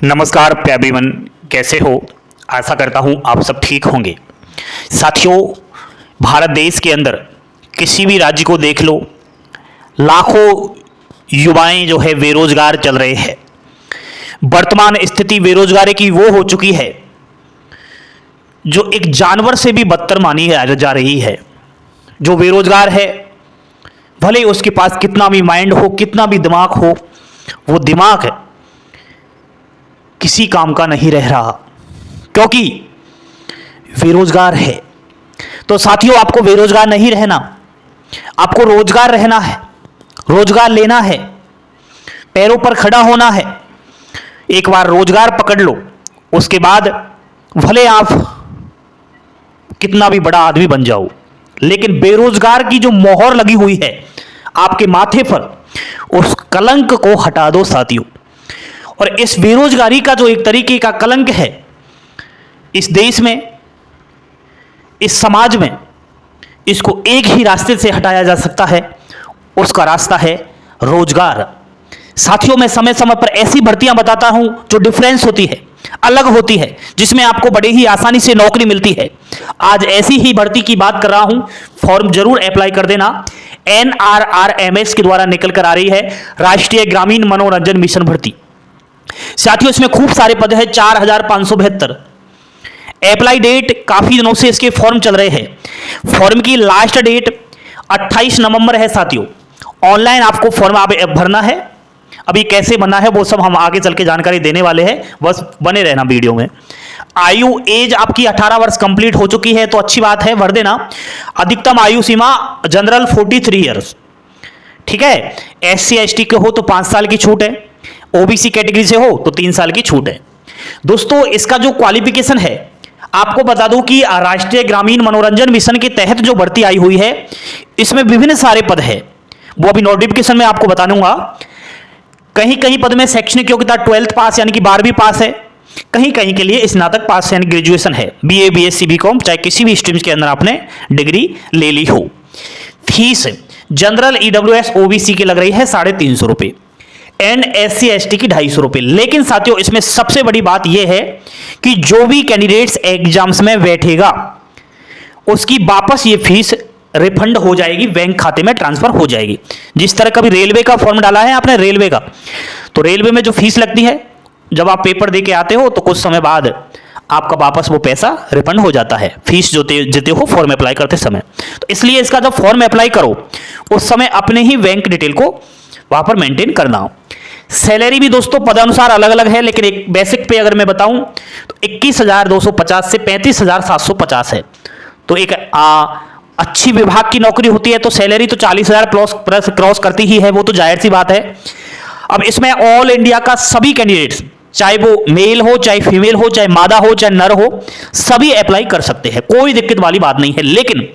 नमस्कार प्याबीवन, कैसे हो? आशा करता हूँ आप सब ठीक होंगे। साथियों, भारत देश के अंदर किसी भी राज्य को देख लो, लाखों युवाएं जो है बेरोजगार चल रहे हैं। वर्तमान स्थिति बेरोजगारी की वो हो चुकी है जो एक जानवर से भी बदतर मानी जा रही है। जो बेरोजगार है, भले ही उसके पास कितना भी माइंड हो, कितना भी दिमाग हो, वो दिमाग है किसी काम का नहीं रह रहा, क्योंकि बेरोजगार है। तो साथियों, आपको बेरोजगार नहीं रहना, आपको रोजगार रहना है, रोजगार लेना है, पैरों पर खड़ा होना है। एक बार रोजगार पकड़ लो, उसके बाद भले आप कितना भी बड़ा आदमी बन जाओ, लेकिन बेरोजगार की जो मोहर लगी हुई है आपके माथे पर, उस कलंक को हटा दो साथियों। और इस बेरोजगारी का जो एक तरीके का कलंक है इस देश में, इस समाज में, इसको एक ही रास्ते से हटाया जा सकता है। उसका रास्ता है रोजगार। साथियों, मैं समय समय पर ऐसी भर्तियां बताता हूं जो डिफरेंस होती है, अलग होती है, जिसमें आपको बड़े ही आसानी से नौकरी मिलती है। आज ऐसी ही भर्ती की बात कर रहा हूं, फॉर्म जरूर अप्लाई कर देना। NRRMS के द्वारा निकल कर आ रही है राष्ट्रीय ग्रामीण मनोरंजन मिशन भर्ती। साथियों, इसमें खूब सारे पद है, 4572। अप्लाई डेट काफी दिनों से इसके फॉर्म चल रहे हैं। फॉर्म की लास्ट डेट 28 नवंबर है साथियों। ऑनलाइन आपको फॉर्म भरना है। अभी कैसे भरना है वो सब हम आगे चल के जानकारी देने वाले हैं, बस बने रहना वीडियो में। आयु एज आपकी 18 वर्ष कंप्लीट हो चुकी है तो अच्छी बात है, भर देना। अधिकतम आयु सीमा जनरल 43 ईयर्स, ठीक है। SC ST के हो तो 5 साल की छूट है, OBC कैटेगरी से हो तो 3 साल की छूट है। दोस्तों, इसका जो क्वालिफिकेशन है आपको बता दूं कि राष्ट्रीय ग्रामीण मनोरंजन मिशन के तहत जो भर्ती आई हुई है, इसमें विभिन्न सारे पद है, वो अभी नोटिफिकेशन में आपको बता दूंगा। कहीं कहीं पद में शैक्षणिक योग्यता 12th पास यानी कि 12वीं पास है, कहीं कहीं के लिए स्नातक पास यानी ग्रेजुएशन है, BA BSc BCom, चाहे किसी भी स्ट्रीम्स के अंदर आपने डिग्री ले ली हो। फीस जनरल EWS OBC की लग रही है 350 रुपये एंड SC ST की 250 रुपये। लेकिन साथियों, इसमें सबसे बड़ी बात यह है कि जो भी कैंडिडेट्स एग्जाम्स में बैठेगा उसकी वापस ये फीस रिफंड हो जाएगी, बैंक खाते में ट्रांसफर हो जाएगी। जिस तरह कभी रेलवे का फॉर्म डाला है आपने, रेलवे का, तो रेलवे में जो फीस लगती है जब आप पेपर दे के आते हो तो कुछ समय बाद आपका वापस वो पैसा रिफंड हो जाता है, फीस जो देते हो फॉर्म अप्लाई करते समय। तो इसलिए इसका जब फॉर्म अप्लाई करो उस समय अपने ही बैंक डिटेल को वहां पर मेंटेन करना। सैलरी भी दोस्तों पदानुसार अलग अलग है, लेकिन एक बेसिक पे अगर मैं बताऊं तो 21,250 से 35,750 है। तो एक अच्छी विभाग की नौकरी होती है तो सैलरी तो 40,000 प्लस क्रॉस करती ही है, वो तो जाहिर सी बात है। अब इसमें ऑल इंडिया का सभी कैंडिडेट्स, चाहे वो मेल हो, चाहे फीमेल हो, चाहे मादा हो, चाहे नर हो, सभी अप्लाई कर सकते हैं, कोई दिक्कत वाली बात नहीं है। लेकिन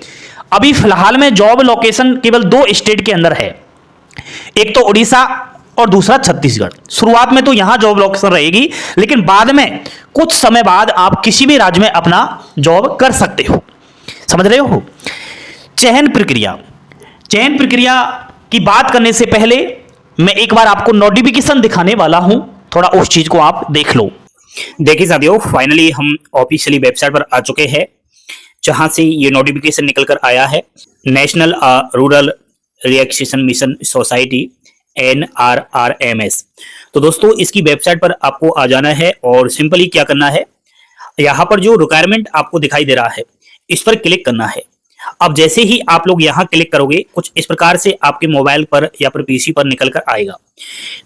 अभी फिलहाल में जॉब लोकेशन केवल 2 स्टेट के अंदर है, एक तो उड़ीसा और दूसरा छत्तीसगढ़। शुरुआत में तो यहां जॉब लोकेशन रहेगी, लेकिन बाद में कुछ समय बाद आप किसी भी राज्य में अपना जॉब कर सकते हो। समझ रहे हो? चयन प्रक्रिया की बात करने से पहले मैं एक बार आपको नोटिफिकेशन दिखाने वाला हूं, थोड़ा उस चीज को आप देख लो। देखिए साथियों, फाइनली हम ऑफिशियली वेबसाइट पर आ चुके हैं, जहां से ये नोटिफिकेशन निकल कर आया है। National rural relaxation mission society NRRMS। तो दोस्तों, इसकी वेबसाइट पर आपको आ जाना है और सिंपली क्या करना है, यहां पर जो रिक्वायरमेंट आपको दिखाई दे रहा है इस पर क्लिक करना है। अब जैसे ही आप लोग यहां क्लिक करोगे, कुछ इस प्रकार से आपके मोबाइल पर या फिर PC पर निकल कर आएगा।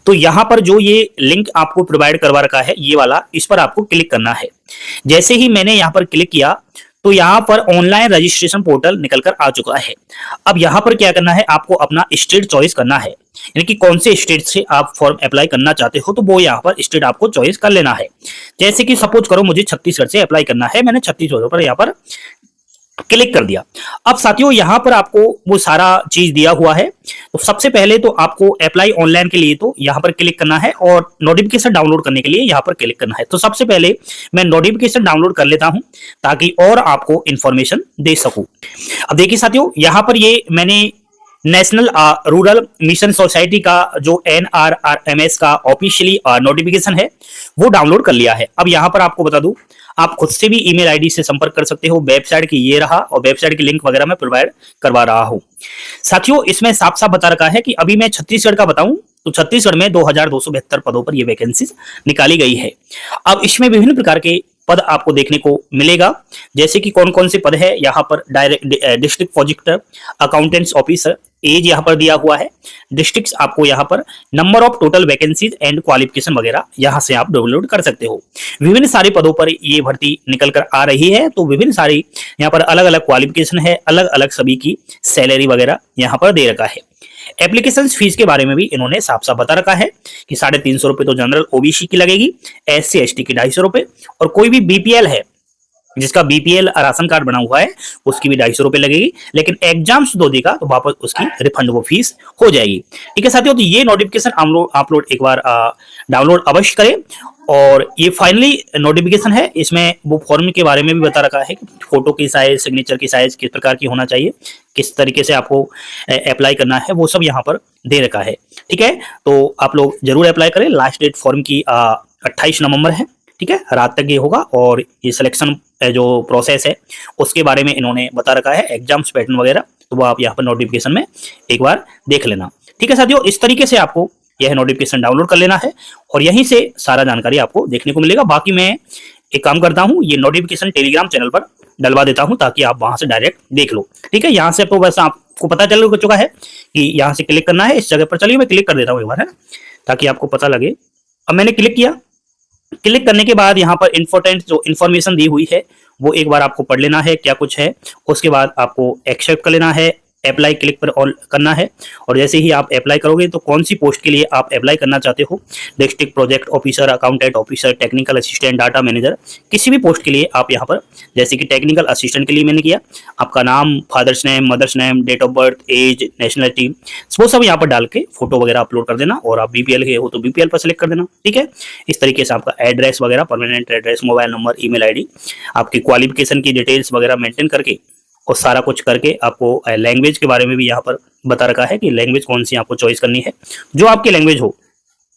तो यहां पर जो ये लिंक आपको प्रोवाइड करवा रखा है ये वाला, इस पर आपको क्लिक करना है। जैसे ही मैंने यहां पर क्लिक किया तो यहां पर ऑनलाइन रजिस्ट्रेशन पोर्टल निकल कर आ चुका है। अब यहां पर क्या करना है, आपको अपना स्टेट चॉइस करना है, यानी कि कौन से स्टेट से आप फॉर्म अप्लाई करना चाहते हो तो वो यहाँ पर स्टेट आपको चॉइस कर लेना है। जैसे कि सपोज करो मुझे छत्तीसगढ़ से अप्लाई करना है, मैंने छत्तीसगढ़ पर यहाँ पर क्लिक कर दिया। अब साथियों, यहां पर आपको वो सारा चीज दिया हुआ है। तो सबसे पहले तो आपको अप्लाई ऑनलाइन के लिए तो यहां पर क्लिक करना है और नोटिफिकेशन डाउनलोड करने के लिए यहां पर क्लिक करना है। तो सबसे पहले मैं नोटिफिकेशन डाउनलोड कर लेता हूं ताकि और आपको इंफॉर्मेशन दे सकूं। अब देखिए साथियों, यहां पर ये मैंने नेशनल रूरल मिशन सोसाइटी का जो NRRMS का ऑफिशियली नोटिफिकेशन है वो डाउनलोड कर लिया है। अब यहाँ पर आपको बता दूं, आप खुद से भी ईमेल आईडी से संपर्क कर सकते हो। वेबसाइट की ये रहा, और वेबसाइट की लिंक वगैरह मैं प्रोवाइड करवा रहा हूँ। साथियों, इसमें साफ साफ बता रखा है कि अभी मैं छत्तीसगढ़ का बताऊं तो छत्तीसगढ़ में 2272 पदों पर ये वैकेंसीज निकाली गई है। अब इसमें विभिन्न प्रकार के पद आपको देखने को मिलेगा, जैसे कि कौन कौन से पद है यहाँ पर। Direct district projector accountants officer, as यहाँ पर दिया हुआ है। डिस्ट्रिक्ट्स आपको यहाँ पर number of total vacancies and qualification वगैरह यहाँ से आप डाउनलोड कर सकते हो। विभिन्न सारे पदों पर ये भर्ती निकल कर आ रही है, तो विभिन्न सारी यहाँ पर अलग अलग क्वालिफिकेशन है, अलग अलग सभी की सैलरी वगैरह यहाँ पर दे रखा है। एप्लीकेशन फीस के बारे में भी इन्होंने साफ साफ बता रखा है कि 350 रुपए तो जनरल ओबीसी की लगेगी, SC ST की 250 रुपए, और कोई भी बीपीएल है जिसका बीपीएल राशन कार्ड बना हुआ है उसकी भी 250 रुपए लगेगी। लेकिन एग्जाम्स दो देगा तो वापस उसकी रिफंड वो फीस हो जाएगी। ठीक है साथियों, तो ये नोटिफिकेशन आप लोग एक बार डाउनलोड अवश्य करें। और ये फाइनली नोटिफिकेशन है, इसमें वो फॉर्म के बारे में भी बता रखा है कि फोटो की साइज, सिग्नेचर की साइज किस प्रकार की होना चाहिए, किस तरीके से आपको अप्लाई करना है, वो सब यहाँ पर दे रखा है। ठीक है, तो आप लोग जरूर अप्लाई करें। लास्ट डेट फॉर्म की 28 नवंबर है। ठीक है, रात तक ये होगा। और ये सिलेक्शन जो प्रोसेस है उसके बारे में इन्होंने बता रखा है, एग्जाम्स पैटर्न वगैरह, तो वो आप यहाँ पर नोटिफिकेशन में एक बार देख लेना। ठीक है साथियों, इस तरीके से आपको यह नोटिफिकेशन डाउनलोड कर लेना है और यहीं से सारा जानकारी आपको देखने को मिलेगा। बाकी मैं एक काम करता हूँ, ये नोटिफिकेशन टेलीग्राम चैनल पर डलवा देता हूँ ताकि आप वहां से डायरेक्ट देख लो। ठीक है, यहाँ से तो बस आपको पता चल चुका है कि यहाँ से क्लिक करना है इस जगह पर। चलिए मैं क्लिक कर देता हूँ एक बार, है ताकि आपको पता लगे। अब मैंने क्लिक किया। क्लिक करने के बाद यहाँ पर इंपॉर्टेंट जो इन्फॉर्मेशन दी हुई है वो एक बार आपको पढ़ लेना है क्या कुछ है। उसके बाद आपको एक्सेप्ट कर लेना है, अप्लाई क्लिक पर ऑल करना है। और जैसे ही आप अप्लाई करोगे तो कौन सी पोस्ट के लिए आप अप्लाई करना चाहते हो, district project officer, accountant officer, technical assistant, data manager, किसी भी पोस्ट के लिए आप यहाँ पर, जैसे कि टेक्निकल असिस्टेंट के लिए मैंने किया, आपका नाम, father's name, mother's name, date of birth, age, nationality, वो सब यहाँ पर डाल के फोटो वगैरह अपलोड कर देना। और आप बीपीएल के हो तो बीपीएल पर सेलेक्ट कर देना। ठीक है, इस तरीके से आपका एड्रेस वगैरह, permanent address, mobile number, email ID, आपकी क्वालिफिकेशन की डिटेल्स वगैरह मेंटेन करके और सारा कुछ करके आपको लैंग्वेज के बारे में भी यहाँ पर बता रखा है कि लैंग्वेज कौन सी आपको चॉइस करनी है। जो आपकी लैंग्वेज हो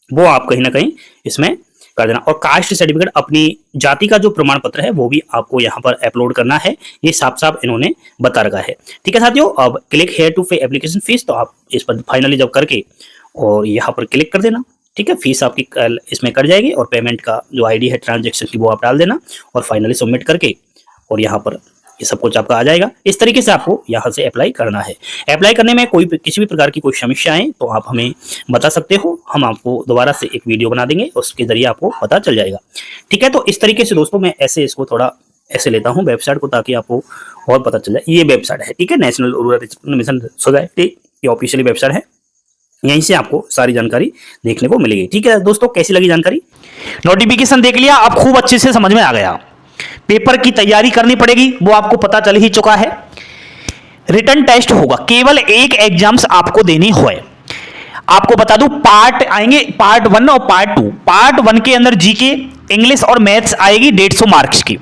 वो आप कहीं ना कहीं इसमें कर देना। और कास्ट सर्टिफिकेट, अपनी जाति का जो प्रमाण पत्र है वो भी आपको यहाँ पर अपलोड करना है। ये साफ साफ इन्होंने बता रखा है। ठीक है साथियों, अब क्लिक हेयर टू पे एप्लीकेशन फीस, तो आप इस पर फाइनली जब करके और यहाँ पर क्लिक कर देना। ठीक है, फीस आपकी इसमें कर जाएगी और पेमेंट का जो आईडी है ट्रांजेक्शन की वो आप डाल देना और फाइनली सबमिट करके और यहाँ पर ये सब कुछ आपका आ जाएगा। इस तरीके से आपको यहाँ से अप्लाई करना है। अप्लाई करने में कोई किसी भी प्रकार की कोई समस्या आए तो आप हमें बता सकते हो, हम आपको दोबारा से एक वीडियो बना देंगे, उसके जरिए आपको पता चल जाएगा। ठीक है, तो इस तरीके से दोस्तों मैं ऐसे इसको थोड़ा ऐसे लेता हूँ वेबसाइट को, ताकि आपको और पता चल जाए। ये वेबसाइट है, ठीक है, नेशनल रूरल मिशन सोसाइटी की ऑफिशियली वेबसाइट है। यहीं से आपको सारी जानकारी देखने को मिलेगी। ठीक है दोस्तों, कैसी लगी जानकारी? नोटिफिकेशन देख लिया, आप खूब अच्छे से समझ में आ गया। पेपर की तैयारी करनी पड़ेगी वो आपको पता चल ही चुका है। रिटन टेस्ट होगा, केवल एक एग्जाम्स आपको देनी होए। आपको बता दूं, पार्ट आएंगे, पार्ट 1 और पार्ट 2। पार्ट 1 के अंदर जीके, इंग्लिश और मैथ्स आएगी 150 मार्क्स की।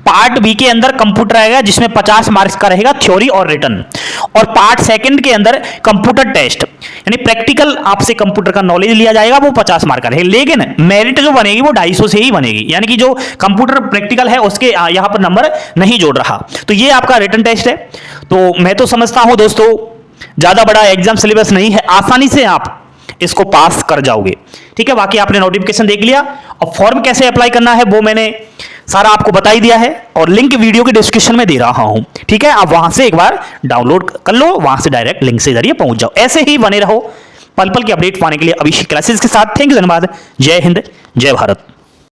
पार्ट बी के अंदर कंप्यूटर आएगा जिसमें 50 मार्क्स का रहेगा थ्योरी और रिटन। और पार्ट सेकंड के अंदर कंप्यूटर टेस्ट, यानी प्रैक्टिकल आपसे कंप्यूटर का नॉलेज लिया जाएगा, वो 50 मार्क का रहेगा। लेकिन मेरिट जो बनेगी वो 250 से ही बनेगी, यानी कि जो कंप्यूटर प्रैक्टिकल है उसके यहाँ पर नंबर नहीं जोड़ रहा। तो ये आपका रिटन टेस्ट है। तो मैं तो समझता हूं दोस्तों ज्यादा बड़ा एग्जाम सिलेबस नहीं है, आसानी से आप इसको पास कर जाओगे। ठीक है, बाकी आपने नोटिफिकेशन देख लिया और फॉर्म कैसे अप्लाई करना है वो मैंने सारा आपको बता ही दिया है और लिंक वीडियो के डिस्क्रिप्शन में दे रहा हूं। ठीक है, आप वहां से एक बार डाउनलोड कर लो, वहां से डायरेक्ट लिंक से जरिए पहुंच जाओ। ऐसे ही बने रहो पल पल की अपडेट पाने के लिए अभिषेक क्लासेस के साथ। थैंक यू, धन्यवाद। जय हिंद, जय भारत।